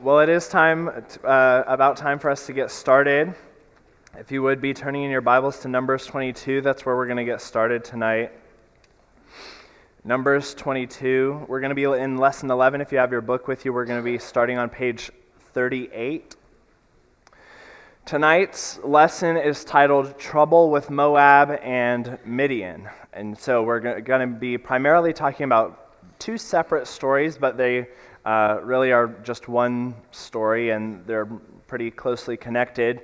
Well, it is about time for us to get started. If you would be turning in your Bibles to Numbers 22, that's where we're going to get started tonight. Numbers 22, we're going to be in Lesson 11. If you have your book with you, we're going to be starting on page 38. Tonight's lesson is titled Trouble with Moab and Midian. And so we're going to be primarily talking about two separate stories, but they really are just one story, and they're pretty closely connected.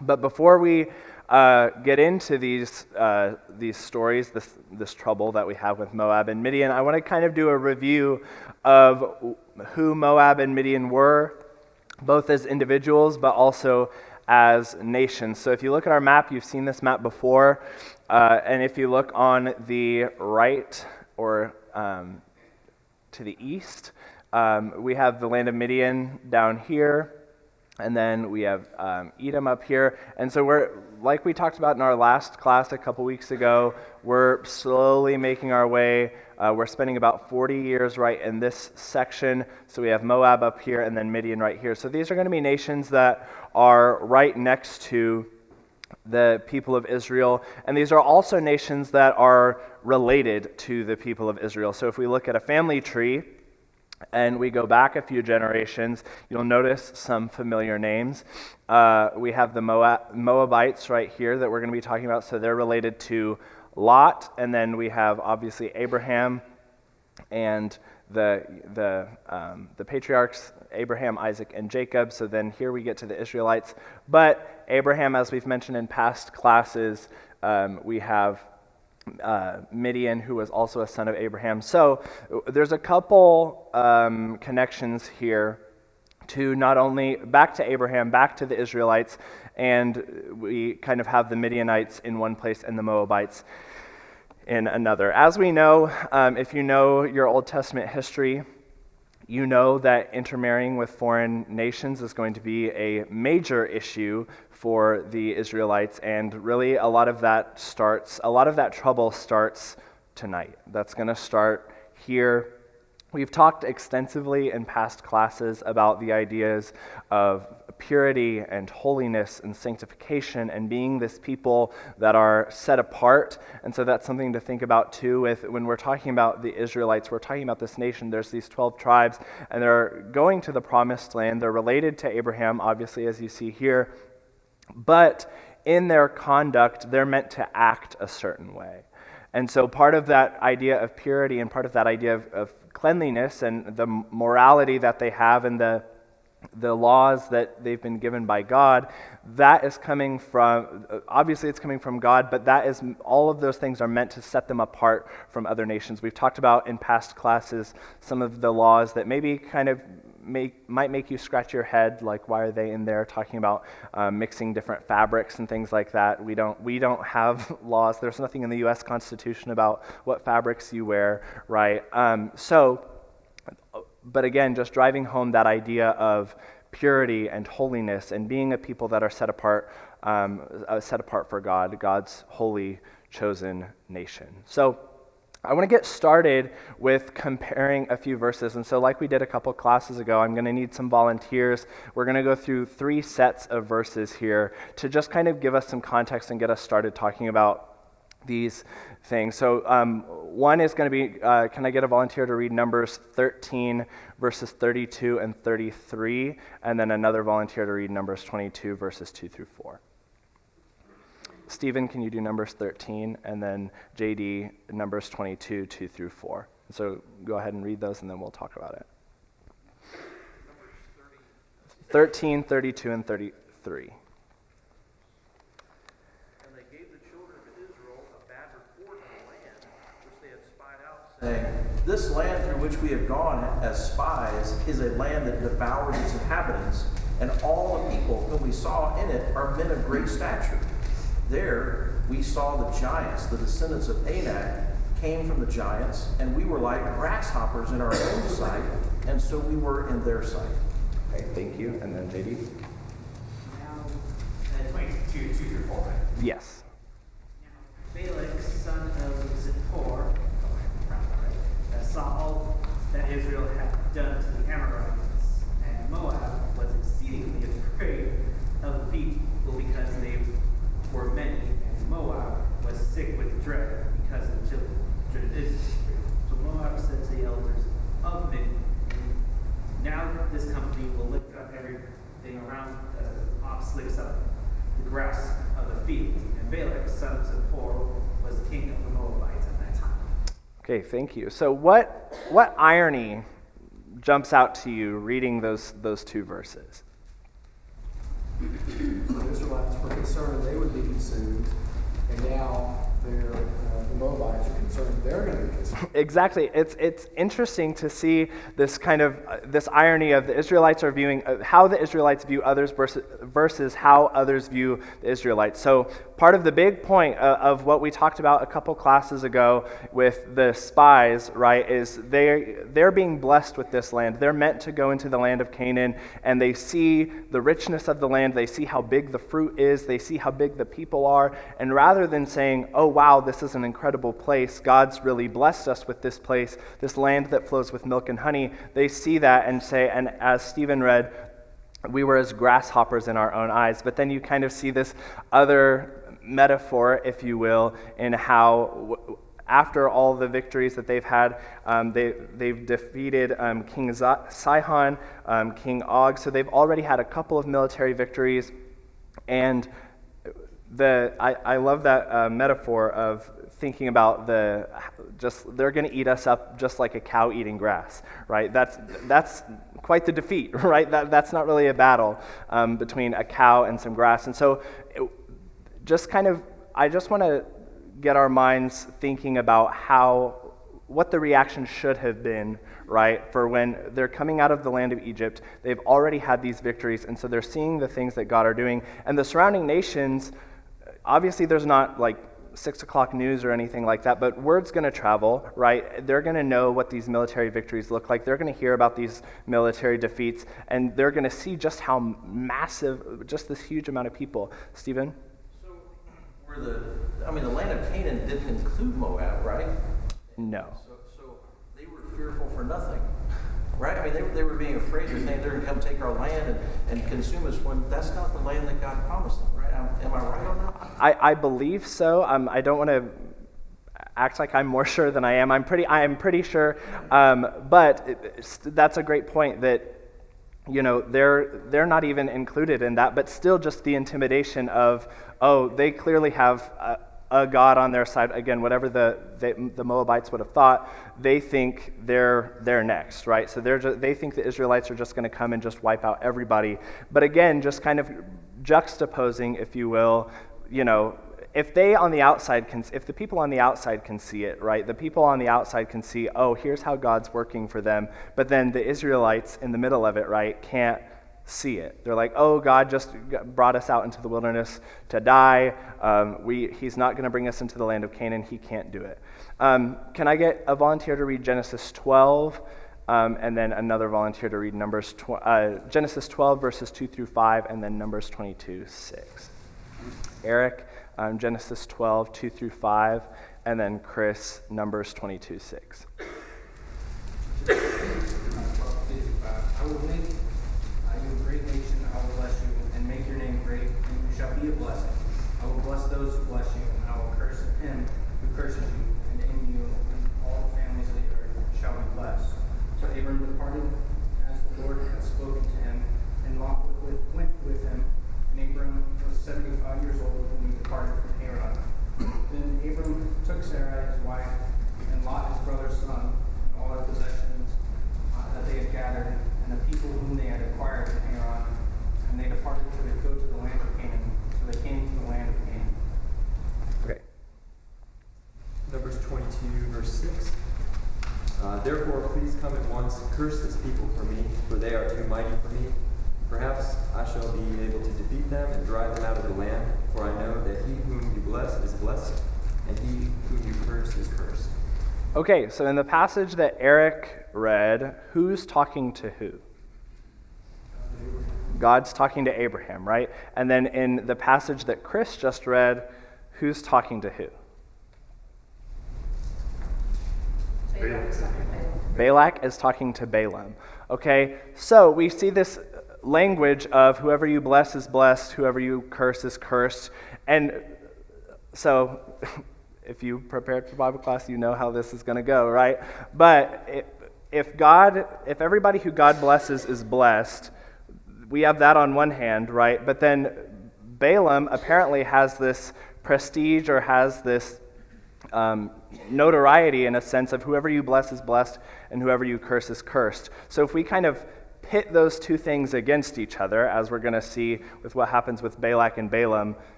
But before we get into these stories, this trouble that we have with Moab and Midian, I want to kind of do a review of who Moab and Midian were, both as individuals, but also as nations. So if you look at our map, you've seen this map before, and if you look on the right or to the east, we have the land of Midian down here, and then we have Edom up here. And so we're, like we talked about in our last class a couple weeks ago, we're slowly making our way. We're spending about 40 years right in this section. So we have Moab up here and then Midian right here. So these are going to be nations that are right next to the people of Israel. And these are also nations that are related to the people of Israel. So if we look at a family tree, and we go back a few generations, you'll notice some familiar names. We have the Moabites right here that we're going to be talking about, so they're related to Lot, and then we have obviously Abraham and the patriarchs, Abraham, Isaac, and Jacob. So then here we get to the Israelites. But Abraham, as we've mentioned in past classes, we have Midian, who was also a son of Abraham. So there's a couple connections here to not only back to Abraham, back to the Israelites, and we kind of have the Midianites in one place and the Moabites in another. As we know, if you know your Old Testament history, you know that intermarrying with foreign nations is going to be a major issue for the Israelites, and really a lot of that trouble starts tonight. That's going to start here. We've talked extensively in past classes about the ideas of purity and holiness and sanctification and being this people that are set apart. And so that's something to think about too when we're talking about the Israelites. We're talking about this nation. There's these 12 tribes, and they're going to the promised land. They're related to Abraham, obviously, as you see here. But in their conduct, they're meant to act a certain way. And so part of that idea of purity and part of that idea of cleanliness and the morality that they have and the laws that they've been given by God, that is coming from, obviously it's coming from God, but all of those things are meant to set them apart from other nations. We've talked about in past classes some of the laws that maybe kind of might make you scratch your head, like why are they in there, talking about mixing different fabrics and things like that. We don't have laws. There's nothing in the U.S. Constitution about what fabrics you wear, right? But again, just driving home that idea of purity and holiness and being a people that are set apart for God, God's holy chosen nation. So I want to get started with comparing a few verses. And so like we did a couple classes ago, I'm going to need some volunteers. We're going to go through 3 sets of verses here to just kind of give us some context and get us started talking about these things. So one is going to be, can I get a volunteer to read Numbers 13, verses 32 and 33, and then another volunteer to read Numbers 22, verses 2 through 4. Stephen, can you do Numbers 13, and then JD, Numbers 22, 2 through 4. So go ahead and read those, and then we'll talk about it. 13, 32, and 33. Saying, this land through which we have gone as spies is a land that devours its inhabitants, and all the people whom we saw in it are men of great stature. There we saw the giants, the descendants of Anak, came from the giants, and we were like grasshoppers in our own sight, and so we were in their sight. Okay, thank you. And then JD? Now, 22, 2 through 4, right? Yes. Now, Balak, son of Zippor, saw all that Israel had done to the Amorites and Moab, being around as an ox licks up the grass of the field. And Balak, son of Zippor, was the king of the Moabites at that time. Okay, thank you. So what irony jumps out to you reading those two verses? The Israelites were concerned they would be consumed, and now the Moabites are concerned they're going to be consumed. Exactly. It's interesting to see this kind of this irony of the Israelites are viewing how the Israelites view others versus how others view the Israelites. So part of the big point of what we talked about a couple classes ago with the spies, right, is they're being blessed with this land. They're meant to go into the land of Canaan, and they see the richness of the land. They see how big the fruit is. They see how big the people are. And rather than saying, oh, wow, this is an incredible place, God's really blessed us with this place, this land that flows with milk and honey, they see that and say, and as Stephen read, we were as grasshoppers in our own eyes. But then you kind of see this other metaphor, if you will, in how after all the victories that they've had, they've defeated King Sihon, King Og, so they've already had a couple of military victories, and I love that metaphor of thinking about they're going to eat us up just like a cow eating grass, right? That's quite the defeat, right? That's not really a battle between a cow and some grass, and so I just want to get our minds thinking about what the reaction should have been, right, for when they're coming out of the land of Egypt. They've already had these victories, and so they're seeing the things that God are doing. And the surrounding nations, obviously there's not like 6 o'clock news or anything like that, but word's going to travel, right? They're going to know what these military victories look like. They're going to hear about these military defeats, and they're going to see just how massive, just this huge amount of people. Stephen? The land of Canaan didn't include Moab, right? No. So they were fearful for nothing, right? I mean, they were being afraid. They're saying they're going to come take our land and consume us when that's not the land that God promised them, right? Am I right on that? I believe so. I don't want to act like I'm more sure than I am. I am pretty sure. But that's a great point that, they're not even included in that, but still just the intimidation of, oh, they clearly have a God on their side. Again, whatever the Moabites would have thought, they think they're next, right? So they think the Israelites are just going to come and just wipe out everybody. But again, just kind of juxtaposing, if you will, if the people on the outside can see it, right? The people on the outside can see, oh, here's how God's working for them. But then the Israelites in the middle of it, right, can't see it. They're like, oh, God just brought us out into the wilderness to die. He's not going to bring us into the land of Canaan. He can't do it. Can I get a volunteer to read Genesis 12, and then another volunteer to read Genesis 12, verses 2 through 5, and then Numbers 22, 6. Eric, Genesis 12, 2 through 5, and then Chris, Numbers 22, 6. I will make you a great nation. I will bless you and make your name great, and you shall be a blessing. I will bless those who bless you, and I will curse him who curses you, and in you and all the families of the earth shall be blessed. So Abram departed as the Lord had spoken to him, and Lot went with him. And Abram was 75 years old when he departed from Haran. Then Abram took Sarai his wife, and Lot his brother's son, and all their possessions that they had gathered, and the people whom they had acquired in Haran, and they departed to go to the land of Canaan. So they came to the land of Canaan. Okay. Numbers 22, verse 6. Therefore, please come at once, curse this people for me, for they are too mighty for me. Perhaps I shall be able to defeat them and drive them out of the land, for I know that he whom you bless is blessed, and he whom you curse is cursed. Okay, so in the passage that Eric read, who's talking to who? God's talking to Abraham, right? And then in the passage that Chris just read, who's talking to who? Balak is talking to Balaam. Okay, so we see this language of whoever you bless is blessed, whoever you curse is cursed. And so if you prepared for Bible class, you know how this is going to go, right? But if everybody who God blesses is blessed, we have that on one hand, right? But then Balaam apparently has this prestige or has this notoriety in a sense of whoever you bless is blessed and whoever you curse is cursed. So if we kind of pit those two things against each other, as we're going to see with what happens with Balak and Balaam,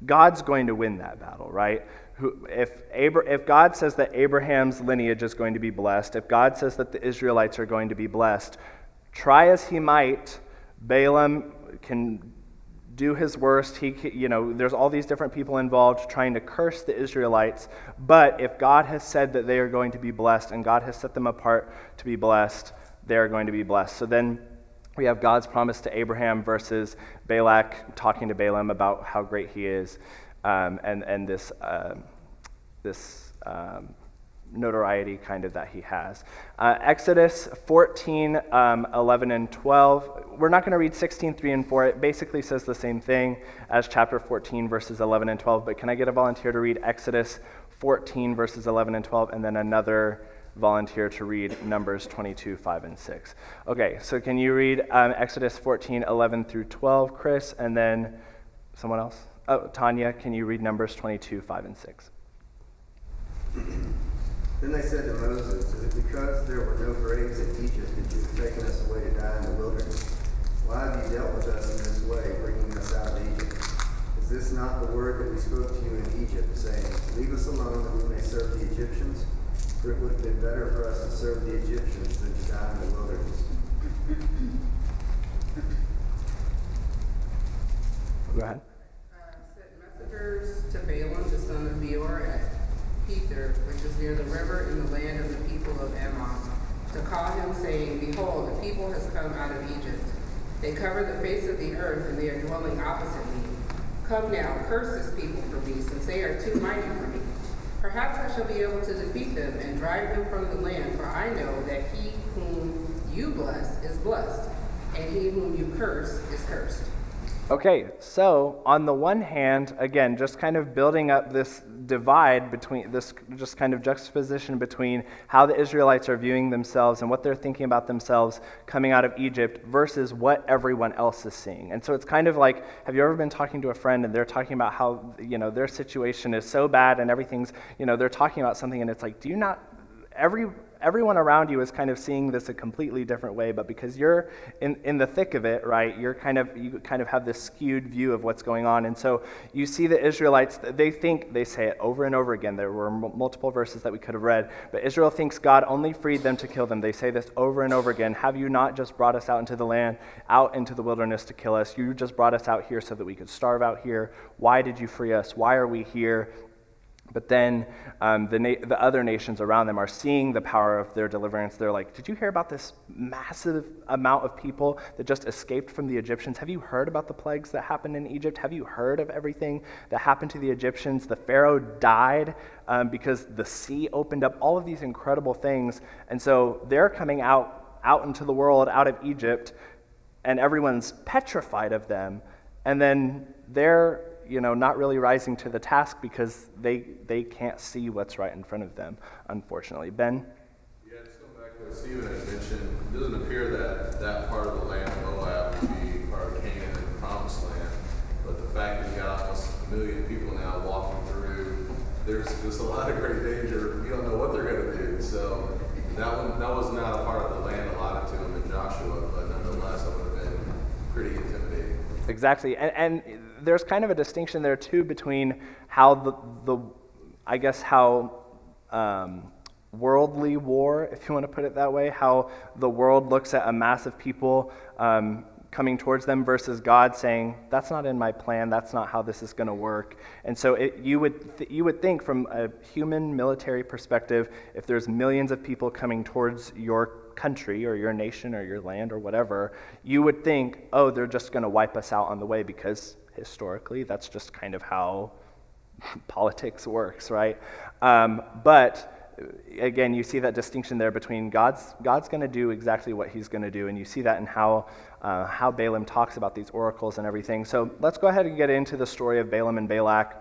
God's going to win that battle, right? If God says that Abraham's lineage is going to be blessed, if God says that the Israelites are going to be blessed, try as he might, Balaam can do his worst. There's all these different people involved trying to curse the Israelites, but if God has said that they are going to be blessed and God has set them apart to be blessed, they are going to be blessed. So then we have God's promise to Abraham versus Balak talking to Balaam about how great he is, and this notoriety kind of that he has. Exodus 14, 11 and 12. We're not going to read 16, 3 and 4. It basically says the same thing as chapter 14, verses 11 and 12. But can I get a volunteer to read Exodus 14, verses 11 and 12, and then another volunteer to read Numbers 22, 5 and 6? Okay, so can you read Exodus 14, 11 through 12, Chris, and then someone else? Oh, Tanya, can you read Numbers 22, 5 and 6? Then they said to Moses, "Is it because there were no graves in Egypt that you have taken us away to die in the wilderness? Why have you dealt with us in this way, bringing us out of Egypt? Is this not the word that we spoke to you in Egypt, saying, 'Leave us alone that we may serve the Egyptians'? For it would have been better for us to serve the Egyptians than to die in the wilderness." Go ahead. Sent messengers to Balaam, the son of Beor, at Pether, which is near the river in the land of the people of Ammon, to call him, saying, "Behold, the people has come out of Egypt. They cover the face of the earth, and they are dwelling opposite me. Come now, curse this people for me, since they are too mighty for me. Perhaps I shall be able to defeat them and drive them from the land, for I know that he whom you bless is blessed, and he whom you curse is cursed." Okay, so on the one hand, again, just kind of building up this divide between this, just kind of juxtaposition between how the Israelites are viewing themselves and what they're thinking about themselves coming out of Egypt versus what everyone else is seeing. And so it's kind of like, have you ever been talking to a friend and they're talking about how, their situation is so bad and everything's, they're talking about something and it's like, do you not, everyone around you is kind of seeing this a completely different way, but because you're in the thick of it, right, you kind of have this skewed view of what's going on. And so you see the Israelites, they say it over and over again. There were multiple verses that we could have read, but Israel thinks God only freed them to kill them. They say this over and over again. Have you not just brought us out into the land, out into the wilderness to kill us? You just brought us out here so that we could starve out here. Why did you free us? Why are we here? But then the other nations around them are seeing the power of their deliverance. They're like, did you hear about this massive amount of people that just escaped from the Egyptians? Have you heard about the plagues that happened in Egypt? Have you heard of everything that happened to the Egyptians? The Pharaoh died because the sea opened up, all of these incredible things. And so they're coming out into the world, out of Egypt, and everyone's petrified of them. And then they're not really rising to the task because they can't see what's right in front of them, unfortunately. Ben? Yeah, just going back to what Stephen had mentioned, it doesn't appear that part of the land of Moab would be part of Canaan and the Promised Land, but the fact that you got almost 1 million people now walking through, there's just a lot of great danger. You don't know what they're going to do. So that was not a part of the land allotted to them in Joshua, but nonetheless, it would have been pretty intimidating. Exactly, and there's kind of a distinction there too between how worldly war, if you want to put it that way, how the world looks at a mass of people coming towards them versus God saying, that's not in my plan, that's not how this is going to work. And so you would think from a human military perspective, if there's millions of people coming towards your country or your nation or your land or whatever, you would think, oh, they're just going to wipe us out on the way, because historically that's just kind of how politics works, right? But again, you see that distinction there between God's going to do exactly what he's going to do, and you see that in how Balaam talks about these oracles and everything. So let's go ahead and get into the story of Balaam and Balak.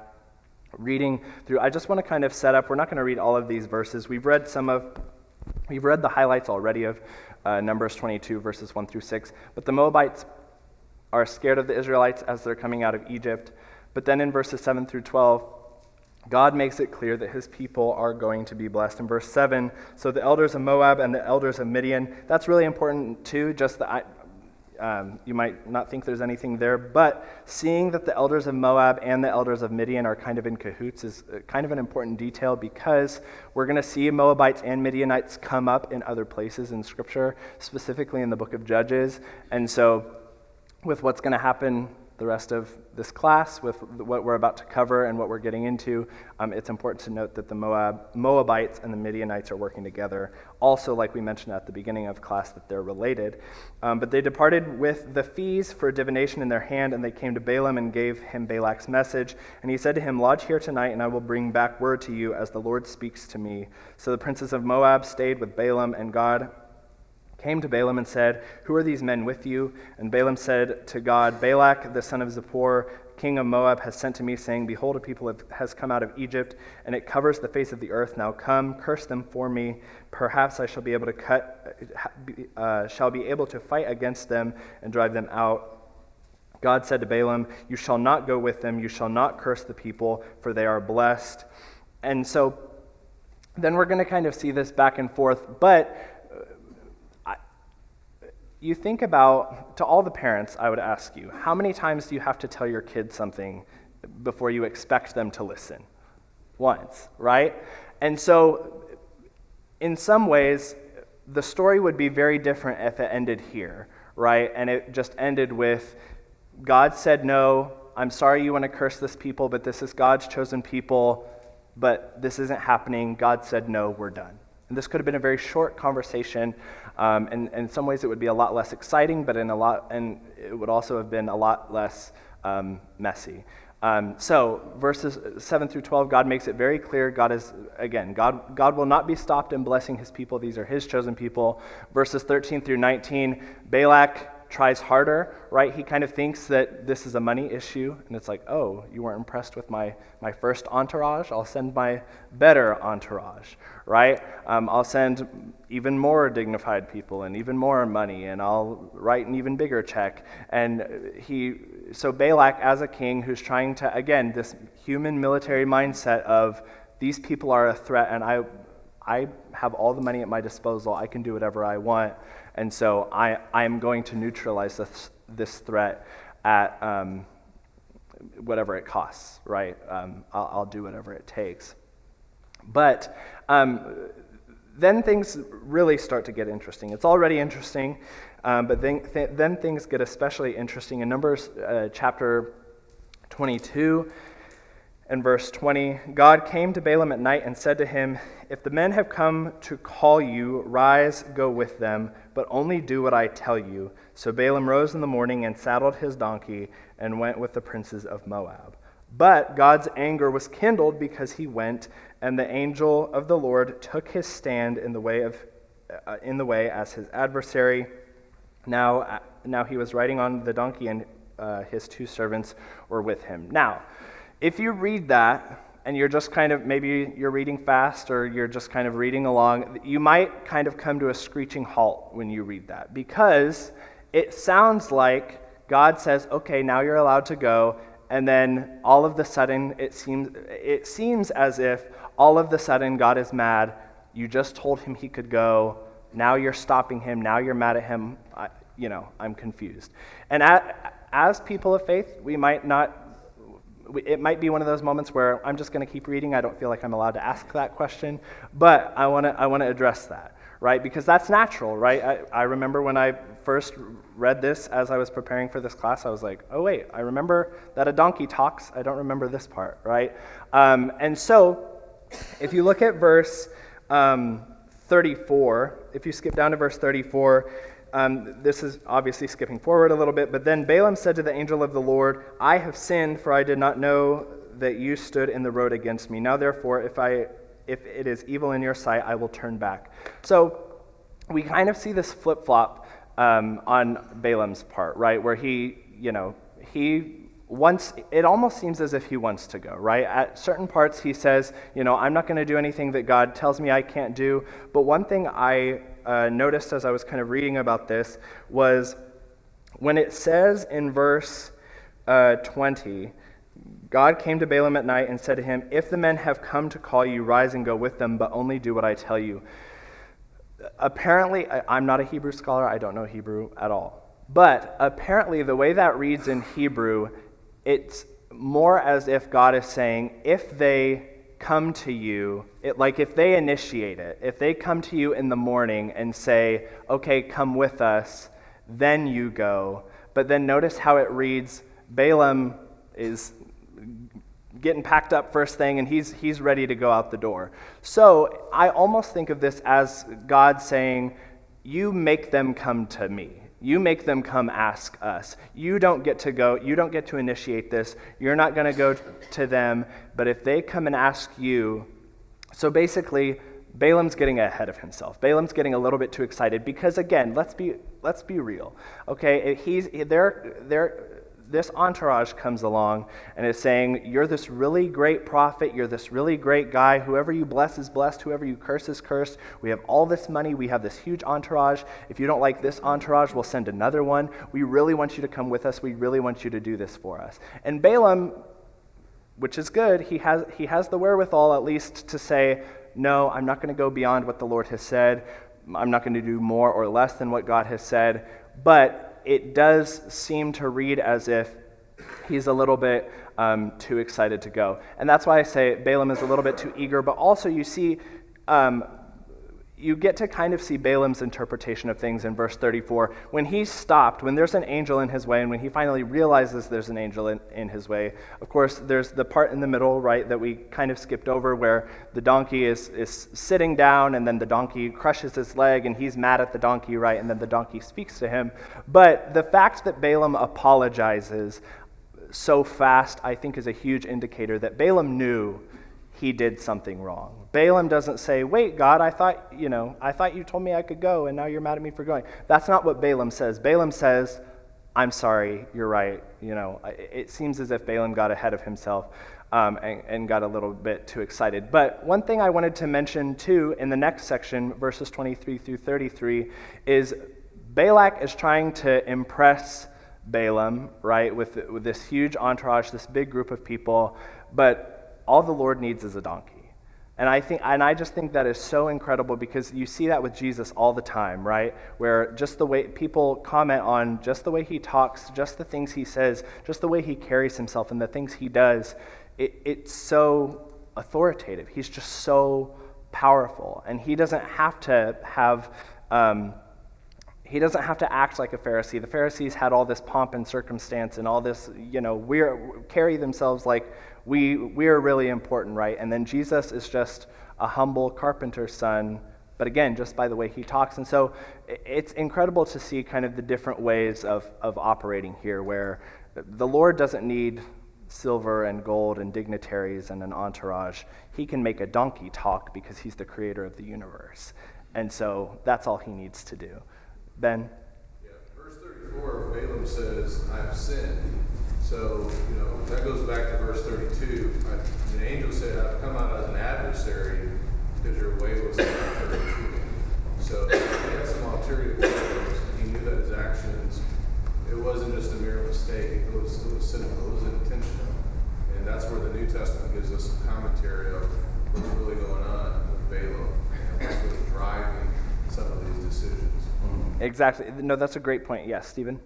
Reading through, I just want to kind of set up, we're not going to read all of these verses. We've read the highlights already of Numbers 22, verses 1 through 6, but the Moabites are scared of the Israelites as they're coming out of Egypt. But then in verses 7 through 12, God makes it clear that his people are going to be blessed. In verse 7, so the elders of Moab and the elders of Midian, that's really important too, just that you might not think there's anything there, but seeing that the elders of Moab and the elders of Midian are kind of in cahoots is kind of an important detail, because we're going to see Moabites and Midianites come up in other places in Scripture, specifically in the book of Judges. And so with what's going to happen the rest of this class, with what we're about to cover and what we're getting into, it's important to note that the Moabites and the Midianites are working together. Also, like we mentioned at the beginning of class, that they're related. But they departed with the fees for divination in their hand, and they came to Balaam and gave him Balak's message. And he said to him, "Lodge here tonight, and I will bring back word to you as the Lord speaks to me." So the princes of Moab stayed with Balaam, and God came to Balaam and said, "Who are these men with you?" And Balaam said to God, "Balak, the son of Zippor, king of Moab, has sent to me, saying, Behold, a people has come out of Egypt, and it covers the face of the earth. Now come, curse them for me. Perhaps I shall be able to fight against them and drive them out." God said to Balaam, "You shall not go with them. You shall not curse the people, for they are blessed." And so then we're going to kind of see this back and forth, but you think about, to all the parents, I would ask you, how many times do you have to tell your kids something before you expect them to listen? Once, right? And so, in some ways, the story would be very different if it ended here, right? And it just ended with, God said no, I'm sorry you want to curse this people, but this is God's chosen people, but this isn't happening. God said no, we're done. And this could have been a very short conversation, and in some ways it would be a lot less exciting, but and it would also have been a lot less messy. So verses 7 through 12, God makes it very clear. God will not be stopped in blessing his people. These are his chosen people. Verses 13 through 19, Balak tries harder, right? He kind of thinks that this is a money issue, and it's like, oh, you weren't impressed with my first entourage? I'll send my better entourage, right? I'll send even more dignified people and even more money, and I'll write an even bigger check. And so Balak, as a king who's trying to, again, this human military mindset of these people are a threat, and I have all the money at my disposal, I can do whatever I want, and so I am going to neutralize this threat at whatever it costs, right? I'll do whatever it takes. But then things really start to get interesting. It's already interesting, but then things get especially interesting. In Numbers chapter 22 and verse 20, God came to Balaam at night and said to him, "If the men have come to call you, rise, go with them, but only do what I tell you." So Balaam rose in the morning and saddled his donkey and went with the princes of Moab. But God's anger was kindled because he went, and the angel of the Lord took his stand in the way as his adversary. Now he was riding on the donkey, and his two servants were with him. Now, if you read that, and you're just kind of, maybe you're reading fast or you're just kind of reading along, you might kind of come to a screeching halt when you read that, because it sounds like God says, okay, now you're allowed to go, and then all of the sudden, it seems as if all of the sudden God is mad. You just told him he could go. Now you're stopping him. Now you're mad at him. I'm confused. And as people of faith, it might be one of those moments where I'm just going to keep reading. I don't feel like I'm allowed to ask that question, but I want to address that, right? Because that's natural, right? I remember when I first read this as I was preparing for this class, I was like, oh wait, I remember that a donkey talks. I don't remember this part, right? And so if you look at verse 34, if you skip down to verse 34, this is obviously skipping forward a little bit, but then Balaam said to the angel of the Lord, "I have sinned, for I did not know that you stood in the road against me. Now therefore, if it is evil in your sight, I will turn back." So we kind of see this flip-flop on Balaam's part, right, where it almost seems as if he wants to go, right? At certain parts he says, I'm not going to do anything that God tells me I can't do. But one thing I noticed as I was kind of reading about this was When it says in verse 20, God came to Balaam at night and said to him, "If the men have come to call you, rise and go with them, but only do what I tell you." Apparently, I'm not a Hebrew scholar. I don't know Hebrew at all. But apparently, the way that reads in Hebrew, it's more as if God is saying, if they come to you, like if they initiate it, if they come to you in the morning and say, okay, come with us, then you go. But then notice how it reads, Balaam is getting packed up first thing, and he's ready to go out the door. So I almost think of this as God saying, you make them come to me. You make them come ask us. You don't get to go, you don't get to initiate this. You're not going to go to them, but if they come and ask you. So basically, Balaam's getting ahead of himself. Balaam's getting a little bit too excited because, again, let's be real. Okay, this entourage comes along and is saying, you're this really great prophet, you're this really great guy, whoever you bless is blessed, whoever you curse is cursed, we have all this money, we have this huge entourage, if you don't like this entourage, we'll send another one, we really want you to come with us, we really want you to do this for us. And Balaam, which is good, he has the wherewithal at least to say, no, I'm not going to go beyond what the Lord has said, I'm not going to do more or less than what God has said, but it does seem to read as if he's a little bit too excited to go. And that's why I say Balaam is a little bit too eager, but also you see, you get to kind of see Balaam's interpretation of things in verse 34. When he's stopped, when there's an angel in his way, and when he finally realizes there's an angel in his way, of course, there's the part in the middle, right, that we kind of skipped over where the donkey is sitting down, and then the donkey crushes his leg, and he's mad at the donkey, right, and then the donkey speaks to him. But the fact that Balaam apologizes so fast, I think, is a huge indicator that Balaam knew he did something wrong. Balaam doesn't say, wait, God, I thought you told me I could go, and now you're mad at me for going. That's not what Balaam says. Balaam says, I'm sorry, you're right. It seems as if Balaam got ahead of himself and got a little bit too excited. But one thing I wanted to mention, too, in the next section, verses 23 through 33, is Balak is trying to impress Balaam, right, with this huge entourage, this big group of people, but all the Lord needs is a donkey. And I just think that is so incredible because you see that with Jesus all the time, right? Where just the way people comment on just the way he talks, just the things he says, just the way he carries himself and the things he does, it's so authoritative. He's just so powerful. And he doesn't have to act like a Pharisee. The Pharisees had all this pomp and circumstance and all this, carry themselves like we are really important, right? And then Jesus is just a humble carpenter's son, but again, just by the way he talks. And so it's incredible to see kind of the different ways of operating here, where the Lord doesn't need silver and gold and dignitaries and an entourage. He can make a donkey talk because he's the creator of the universe. And so that's all he needs to do. Ben? Yeah, verse 34, Balaam says, I've sinned. So, that goes back to verse 32. The angel said, I've come out as an adversary because your way was contrary to me. So, he had some ulterior motives. He knew that his actions, it wasn't just a mere mistake. It was sinful. It was intentional. And that's where the New Testament gives us some commentary of what's really going on with Balaam and what's really driving some of these decisions. Exactly. No, that's a great point. Yes, Stephen?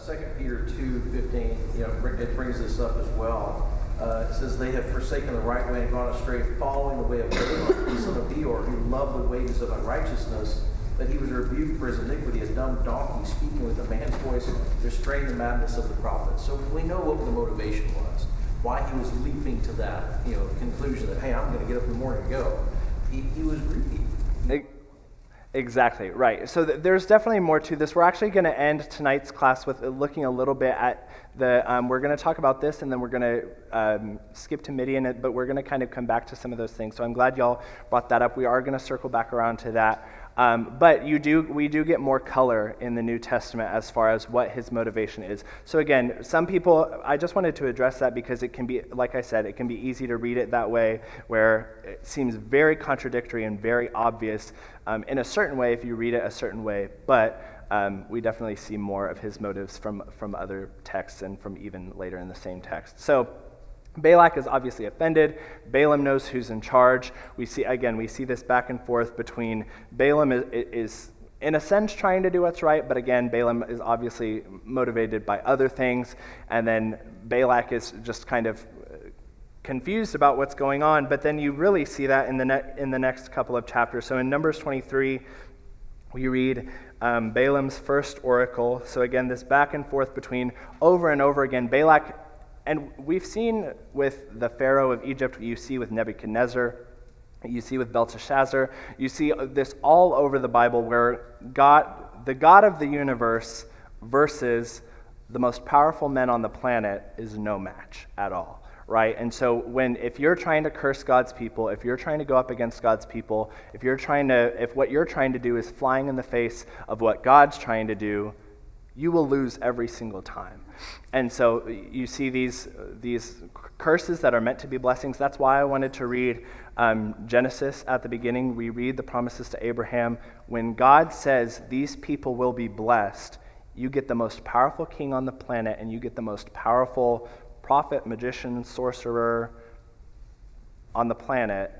In 2 Peter 2:15, it brings this up as well. It says, they have forsaken the right way and gone astray, following the way of Balaam, the son of Beor, who loved the wages of unrighteousness, that he was rebuked for his iniquity, a dumb donkey speaking with a man's voice, restraining the madness of the prophet. So we know what the motivation was, why he was leaping to that conclusion that, hey, I'm going to get up in the morning and go. He was greedy. Exactly, right. So there's definitely more to this. We're actually going to end tonight's class with looking a little bit at we're going to talk about this, and then we're going to skip to Midian, but we're going to kind of come back to some of those things. So I'm glad y'all brought that up. We are going to circle back around to that. But we do get more color in the New Testament as far as what his motivation is. So again, some people, I just wanted to address that because it can be, like I said, it can be easy to read it that way, where it seems very contradictory and very obvious in a certain way if you read it a certain way. But we definitely see more of his motives from other texts and from even later in the same text. So Balak is obviously offended. Balaam knows who's in charge. We see this back and forth between Balaam is in a sense trying to do what's right, but again, Balaam is obviously motivated by other things, and then Balak is just kind of confused about what's going on. But then you really see that in the next couple of chapters. So in Numbers 23, we read Balaam's first oracle. So again, this back and forth between over and over again, Balak. And we've seen with the Pharaoh of Egypt, you see with Nebuchadnezzar, you see with Belteshazzar, you see this all over the Bible where the God of the universe versus the most powerful men on the planet is no match at all, right? And so if you're trying to curse God's people, if you're trying to go up against God's people, if what you're trying to do is flying in the face of what God's trying to do, you will lose every single time. And so you see these curses that are meant to be blessings. That's why I wanted to read Genesis at the beginning. We read the promises to Abraham. When God says these people will be blessed, you get the most powerful king on the planet, and you get the most powerful prophet, magician, sorcerer on the planet,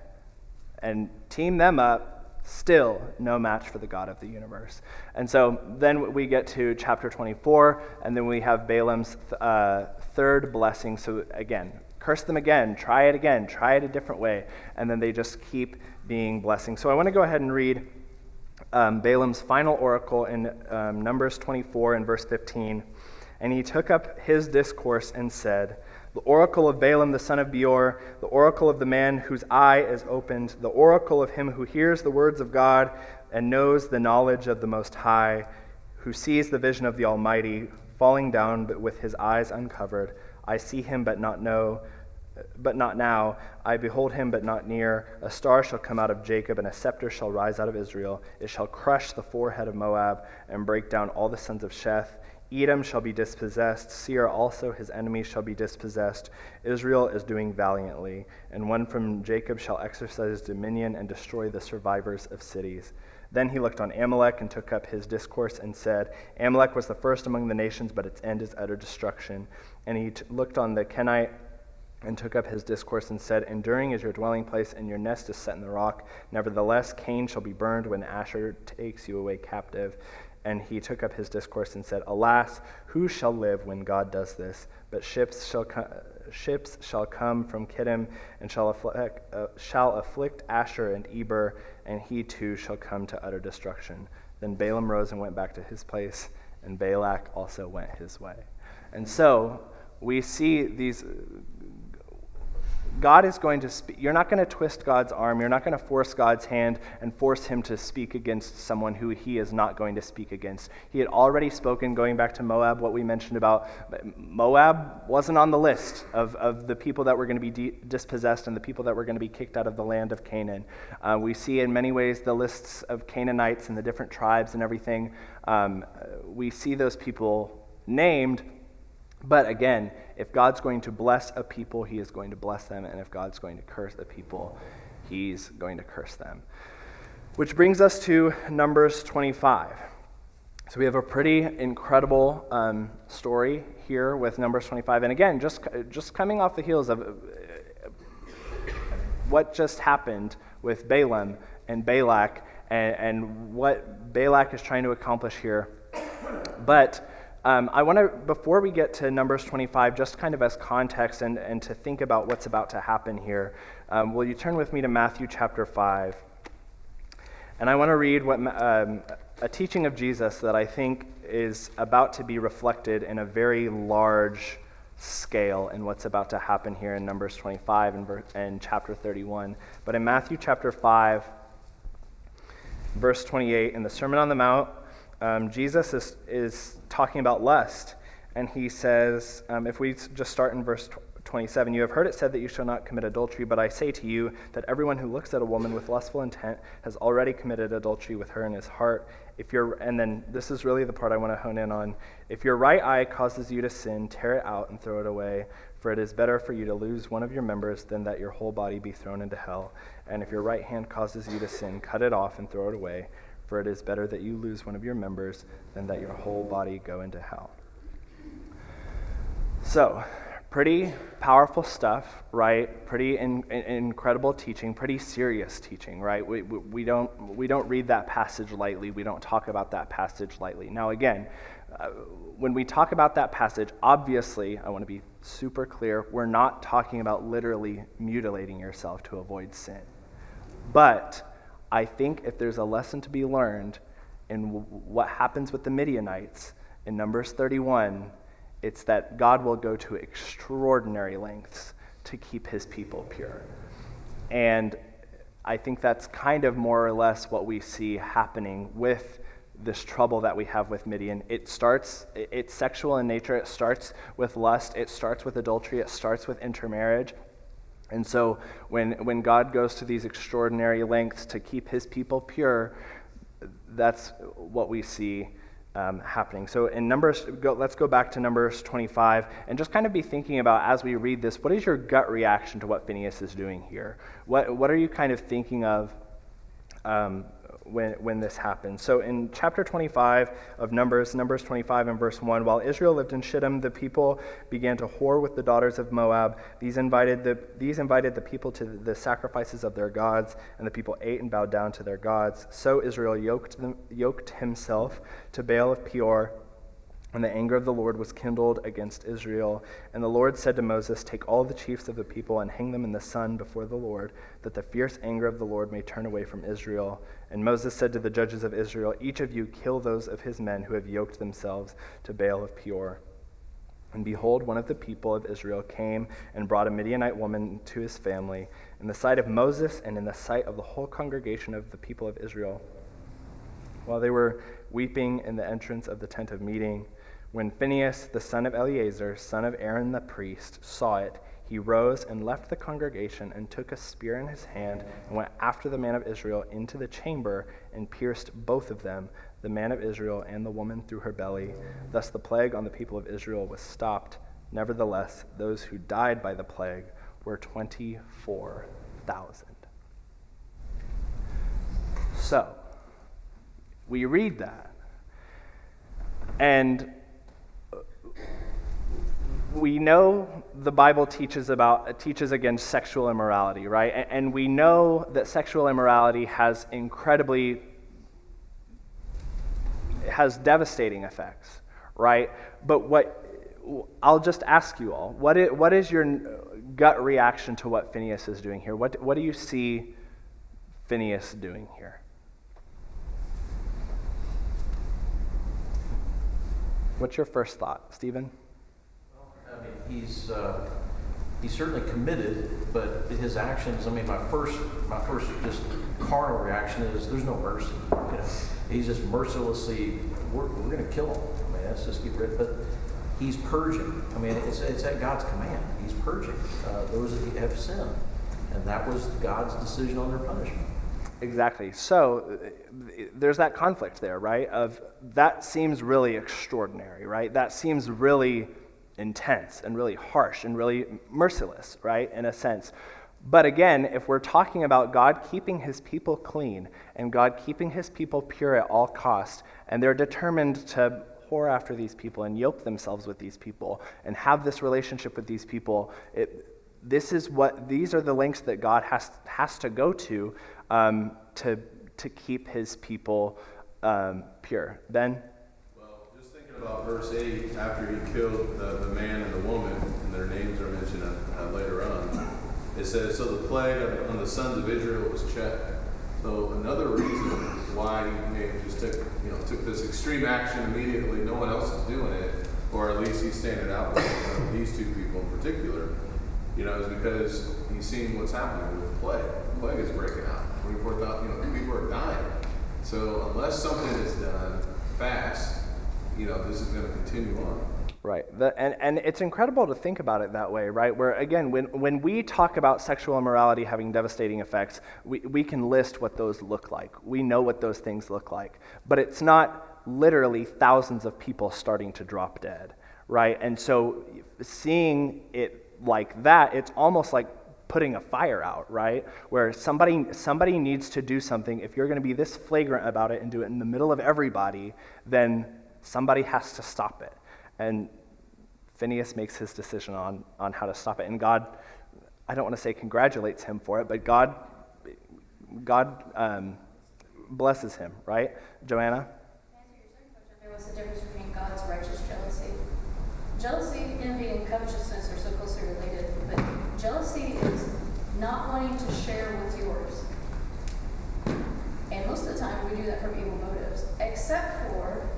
and team them up. Still no match for the God of the universe. And so then we get to chapter 24, and then we have Balaam's third blessing. So again, curse them again, try it a different way, and then they just keep being blessings. So I want to go ahead and read Balaam's final oracle in Numbers 24 and verse 15. And he took up his discourse and said, "The oracle of Balaam the son of Beor, the oracle of the man whose eye is opened, the oracle of him who hears the words of God and knows the knowledge of the Most High, who sees the vision of the Almighty, falling down but with his eyes uncovered. I see him but not now. I behold him but not near. A star shall come out of Jacob, and a scepter shall rise out of Israel. It shall crush the forehead of Moab and break down all the sons of Sheth. Edom shall be dispossessed, Seir also his enemies shall be dispossessed. Israel is doing valiantly, and one from Jacob shall exercise dominion and destroy the survivors of cities." Then he looked on Amalek and took up his discourse and said, "Amalek was the first among the nations, but its end is utter destruction." And he looked on the Kenite and took up his discourse and said, "Enduring is your dwelling place, and your nest is set in the rock. Nevertheless, Cain shall be burned when Asher takes you away captive." And he took up his discourse and said, "Alas, who shall live when God does this? But ships shall come from Kittim and shall afflict Asher and Eber, and he too shall come to utter destruction." Then Balaam rose and went back to his place, and Balak also went his way. And so we see these. God is going to speak. You're not going to twist God's arm. You're not going to force God's hand and force him to speak against someone who he is not going to speak against. He had already spoken, going back to Moab, what we mentioned about Moab wasn't on the list of the people that were going to be dispossessed and the people that were going to be kicked out of the land of Canaan. We see in many ways the lists of Canaanites and the different tribes and everything. We see those people named. But again, if God's going to bless a people, he is going to bless them. And if God's going to curse a people, he's going to curse them. Which brings us to Numbers 25. So we have a pretty incredible story here with Numbers 25. And again, just coming off the heels of what just happened with Balaam and Balak and what Balak is trying to accomplish here. But I want to, before we get to Numbers 25, just kind of as context and to think about what's about to happen here, will you turn with me to Matthew chapter 5? And I want to read what a teaching of Jesus that I think is about to be reflected in a very large scale in what's about to happen here in Numbers 25 and chapter 31. But in Matthew chapter 5, verse 28, in the Sermon on the Mount, Jesus is talking about lust, and he says, if we just start in verse 27, you have heard it said that you shall not commit adultery, but I say to you that everyone who looks at a woman with lustful intent has already committed adultery with her in his heart. And then this is really the part I want to hone in on. If your right eye causes you to sin, tear it out and throw it away, for it is better for you to lose one of your members than that your whole body be thrown into hell. And if your right hand causes you to sin, cut it off and throw it away, for it is better that you lose one of your members than that your whole body go into hell. So, pretty powerful stuff, right? Pretty incredible teaching, pretty serious teaching, right? We don't read that passage lightly. We don't talk about that passage lightly. Now, again, when we talk about that passage, obviously, I want to be super clear, we're not talking about literally mutilating yourself to avoid sin. But I think if there's a lesson to be learned in what happens with the Midianites in Numbers 31, it's that God will go to extraordinary lengths to keep his people pure. And I think that's kind of more or less what we see happening with this trouble that we have with Midian. It's sexual in nature. It starts with lust. It starts with adultery. It starts with intermarriage. And so when God goes to these extraordinary lengths to keep his people pure, that's what we see happening. So in let's go back to Numbers 25 and just kind of be thinking about, as we read this, what is your gut reaction to what Phinehas is doing here? What are you kind of thinking of when this happens? So in chapter 25 of Numbers 25 and verse 1, while Israel lived in Shittim, the people began to whore with the daughters of Moab. These invited the people to the sacrifices of their gods, and the people ate and bowed down to their gods. So Israel yoked himself to Baal of Peor, and the anger of the Lord was kindled against Israel. And the Lord said to Moses, take all the chiefs of the people and hang them in the sun before the Lord, that the fierce anger of the Lord may turn away from Israel. And Moses said to the judges of Israel, each of you kill those of his men who have yoked themselves to Baal of Peor. And behold, one of the people of Israel came and brought a Midianite woman to his family, in the sight of Moses and in the sight of the whole congregation of the people of Israel, while they were weeping in the entrance of the tent of meeting. When Phinehas, the son of Eleazar, son of Aaron the priest, saw it, he rose and left the congregation and took a spear in his hand and went after the man of Israel into the chamber and pierced both of them, the man of Israel and the woman through her belly. Thus the plague on the people of Israel was stopped. Nevertheless, those who died by the plague were 24,000. So, we read that, and we know the Bible teaches against sexual immorality, right? And we know that sexual immorality has devastating effects, right? But I'll just ask you all, what is your gut reaction to what Phinehas is doing here? What do you see Phinehas doing here? What's your first thought, Stephen? I mean, he's certainly committed, but his actions, I mean, my first just carnal reaction is there's no mercy. You know, he's just mercilessly, we're going to kill him. I mean, let's just get rid of it. But he's purging. I mean, it's at God's command. He's purging those that have sinned. And that was God's decision on their punishment. Exactly. So there's that conflict there, right? Of that seems really extraordinary, right? That seems really intense and really harsh and really merciless, right? In a sense. But again, if we're talking about God keeping his people clean and God keeping his people pure at all costs, and they're determined to whore after these people and yoke themselves with these people and have this relationship with these people, these are the lengths that God has to go to keep his people pure. Ben? Well, just thinking about verse 8, after he killed the man and the woman, and their names are mentioned later on, it says, so the plague on the sons of Israel was checked. So another reason why he may have just took this extreme action immediately, no one else is doing it, or at least he's standing out with these two people in particular, is because he's seeing what's happening with the plague. The plague is breaking out. 24,000, people are dying. So unless something is done fast, this is going to continue on. Right. And it's incredible to think about it that way, right? Where, again, when we talk about sexual immorality having devastating effects, we can list what those look like. We know what those things look like. But it's not literally thousands of people starting to drop dead, right? And so seeing it like that, it's almost like putting a fire out, right? Where somebody needs to do something. If you're going to be this flagrant about it and do it in the middle of everybody, then somebody has to stop it. And Phineas makes his decision on how to stop it. And God, I don't want to say congratulates him for it, but God blesses him, right? Joanna? What's the difference between God's righteous jealousy? Jealousy, envy, and covetousness are so closely related, but jealousy is not wanting to share what's yours. And most of the time we do that from evil motives, except for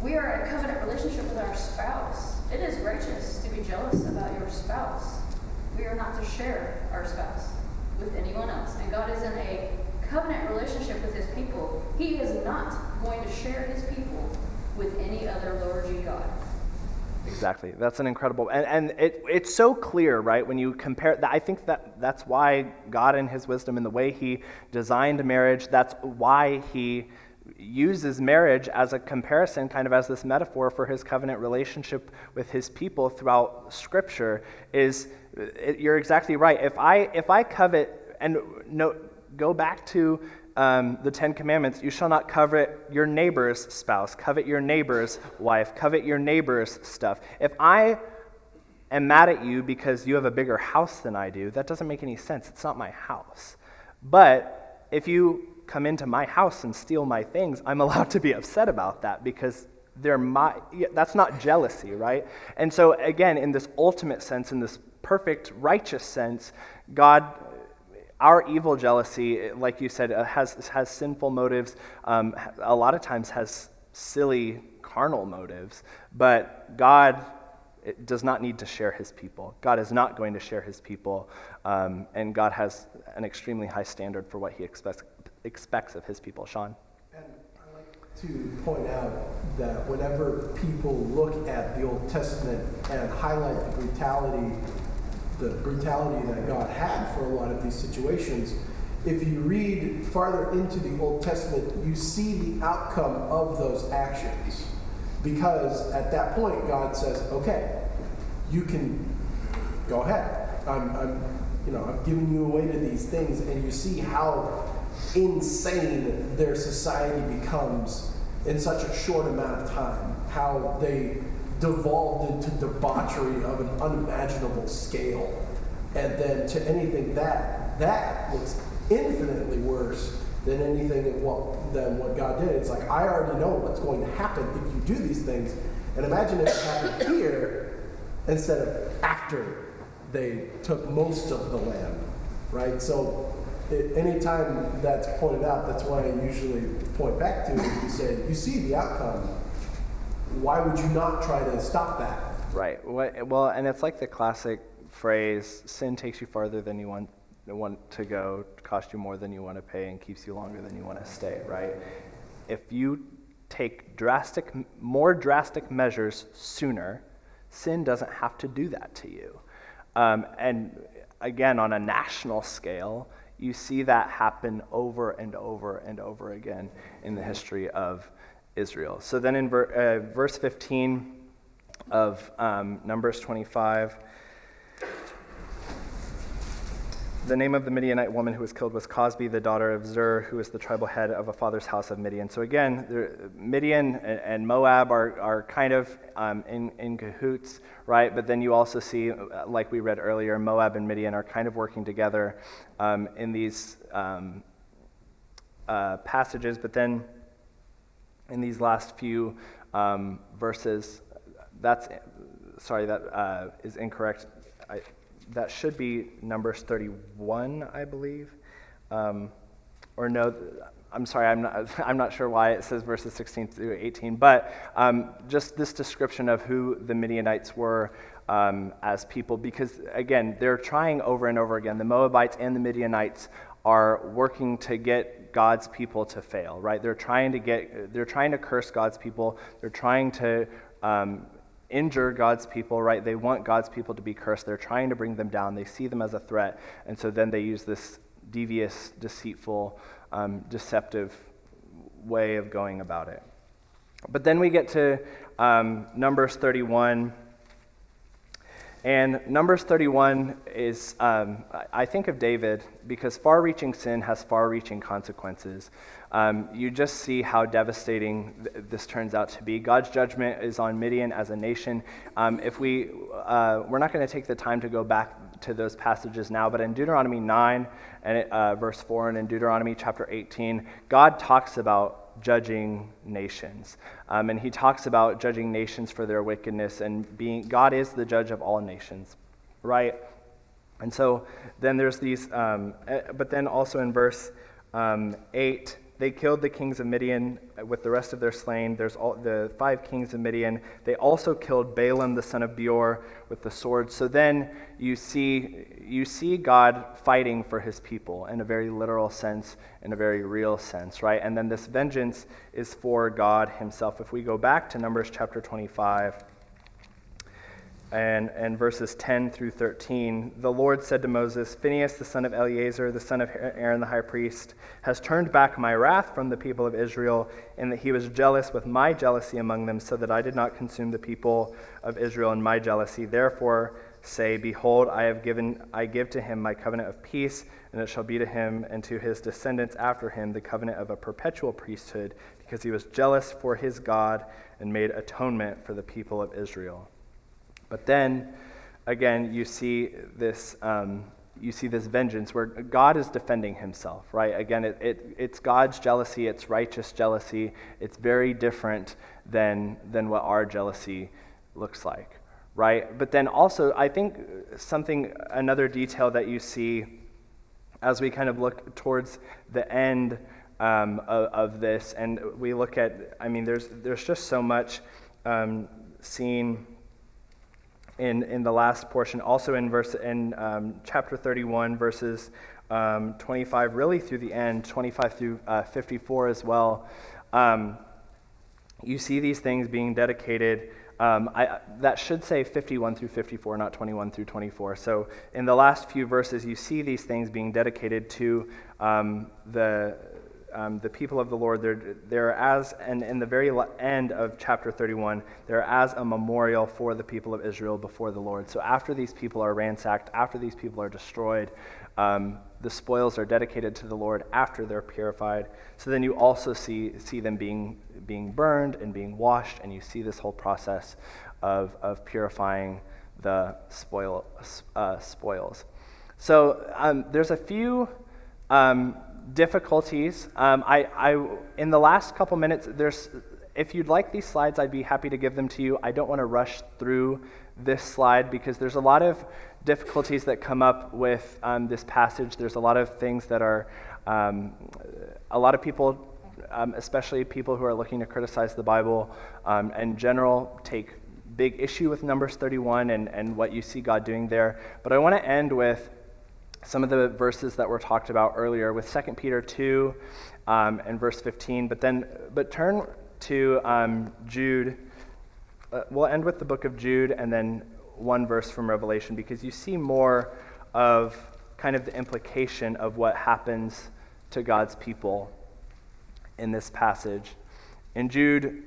we are in a covenant relationship with our spouse. It is righteous to be jealous about your spouse. We are not to share our spouse with anyone else. And God is in a covenant relationship with his people. He is not going to share his people with any other lower G God. Exactly. That's an incredible, and it's so clear, right? When you compare, I think that's why God in his wisdom and the way he designed marriage, that's why he uses marriage as a comparison, kind of as this metaphor for his covenant relationship with his people throughout Scripture. You're exactly right. If I covet, and no, go back to the Ten Commandments, you shall not covet your neighbor's spouse, covet your neighbor's wife, covet your neighbor's stuff. If I am mad at you because you have a bigger house than I do, that doesn't make any sense. It's not my house. But if you come into my house and steal my things, I'm allowed to be upset about that because that's not jealousy, right? And so again, in this ultimate sense, in this perfect righteous sense, God, our evil jealousy, like you said, has sinful motives, a lot of times has silly carnal motives, but God does not need to share his people. God is not going to share his people, and God has an extremely high standard for what he expects of his people. Sean? And I like to point out that whenever people look at the Old Testament and highlight the brutality that God had for a lot of these situations, if you read farther into the Old Testament, you see the outcome of those actions. Because at that point, God says, okay, you can go ahead. I'm giving you away to these things, and you see how insane their society becomes in such a short amount of time, how they devolved into debauchery of an unimaginable scale, and then to anything that looks infinitely worse than anything than what God did. It's like, I already know what's going to happen if you do these things, and imagine if it happened here instead of after they took most of the land, right? So anytime that's pointed out, that's why I usually point back to it. You say, you see the outcome. Why would you not try to stop that? Right. Well, and it's like the classic phrase, sin takes you farther than you want to go, costs you more than you want to pay, and keeps you longer than you want to stay, right? If you take more drastic measures sooner, sin doesn't have to do that to you. And again, on a national scale, you see that happen over and over and over again in the history of Israel. So then in verse 15 of Numbers 25, the name of the Midianite woman who was killed was Cosbi, the daughter of Zur, who was the tribal head of a father's house of Midian. So again, Midian and Moab are kind of in cahoots, right? But then you also see, like we read earlier, Moab and Midian are kind of working together in these passages. But then in these last few verses, that is incorrect. That should be Numbers 31, I believe. Or no, I'm sorry, I'm not sure why it says verses 16 through 18, but just this description of who the Midianites were as people, because again, they're trying over and over again. The Moabites and the Midianites are working to get God's people to fail, right? They're trying to curse God's people. They're trying to injure God's people, right? They want God's people to be cursed. They're trying to bring them down. They see them as a threat. And so then they use this devious, deceitful, deceptive way of going about it. But then we get to Numbers 31. And Numbers 31 is, I think of David, because far-reaching sin has far-reaching consequences. You just see how devastating this turns out to be. God's judgment is on Midian as a nation. We're not going to take the time to go back to those passages now, but in Deuteronomy 9 and verse 4, and in Deuteronomy chapter 18, God talks about judging nations. And he talks about judging nations for their wickedness, and God is the judge of all nations, right? And so then there's these, but then also in verse 8, they killed the kings of Midian with the rest of their slain. There's the 5 kings of Midian. They also killed Balaam, the son of Beor, with the sword. So then you see God fighting for his people in a very literal sense, in a very real sense, right? And then this vengeance is for God himself. If we go back to Numbers chapter 25, and verses 10 through 13, the Lord said to Moses, Phinehas, the son of Eleazar, the son of Aaron the high priest, has turned back my wrath from the people of Israel, in that he was jealous with my jealousy among them, so that I did not consume the people of Israel in my jealousy. Therefore say, behold, I give to him my covenant of peace, and it shall be to him and to his descendants after him the covenant of a perpetual priesthood, because he was jealous for his God and made atonement for the people of Israel. But then, again, you see this vengeance where God is defending himself, right? Again, it's God's jealousy, it's righteous jealousy. It's very different than what our jealousy looks like, right? But then also, I think another detail that you see as we kind of look towards the end of this, and we look at, there's just so much seen in the last portion, also in chapter 31, verses 25, really through the end, 25 through 54 as well. You see these things being dedicated. That should say 51 through 54, not 21 through 24. So in the last few verses, you see these things being dedicated to the people of the Lord. They're as, and in the very end of chapter 31, they're as a memorial for the people of Israel before the Lord. So after these people are ransacked, after these people are destroyed, the spoils are dedicated to the Lord after they're purified. So then you also see them being burned and being washed, and you see this whole process of purifying the spoils. So there's a few difficulties. In the last couple minutes, if you'd like these slides, I'd be happy to give them to you. I don't want to rush through this slide because there's a lot of difficulties that come up with this passage. There's a lot of things that are, a lot of people, especially people who are looking to criticize the Bible in general, take big issue with Numbers 31 and what you see God doing there. But I want to end with some of the verses that were talked about earlier with 2 Peter 2 and verse 15. But turn to Jude. We'll end with the book of Jude and then one verse from Revelation, because you see more of kind of the implication of what happens to God's people in this passage. In Jude,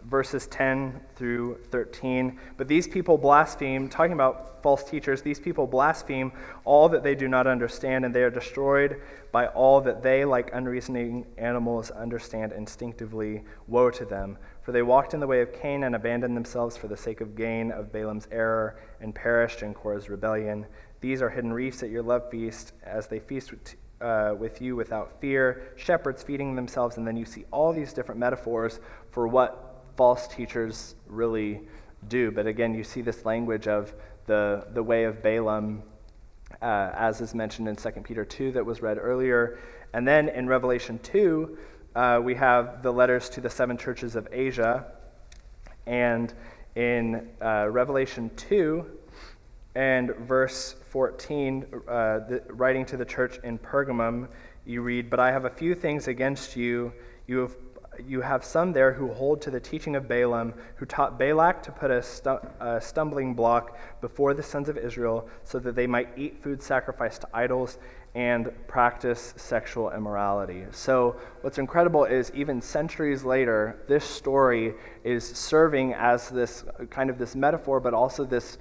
verses 10 through 13, but these people blaspheme, talking about false teachers, these people blaspheme all that they do not understand, and they are destroyed by all that they, like unreasoning animals, understand instinctively. Woe to them, for they walked in the way of Cain and abandoned themselves for the sake of gain, of Balaam's error, and perished in Korah's rebellion. These are hidden reefs at your love feast, as they feast with you without fear, shepherds feeding themselves. And then you see all these different metaphors for what false teachers really do. But again, you see this language of the way of Balaam, as is mentioned in 2 Peter 2 that was read earlier. And then in Revelation 2, we have the letters to the 7 churches of Asia. And in Revelation 2 and verse 14, writing to the church in Pergamum, you read, "But I have a few things against you. You You have some there who hold to the teaching of Balaam, who taught Balak to put a stumbling block before the sons of Israel so that they might eat food sacrificed to idols and practice sexual immorality. So what's incredible is even centuries later, this story is serving as this kind of this metaphor, but also this,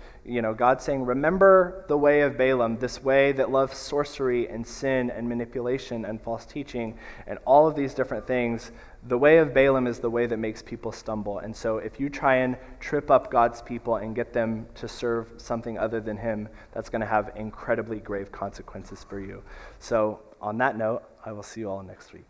God saying, remember the way of Balaam, this way that loves sorcery and sin and manipulation and false teaching and all of these different things. The way of Balaam is the way that makes people stumble. And so if you try and trip up God's people and get them to serve something other than him, that's going to have incredibly grave consequences for you. So on that note, I will see you all next week.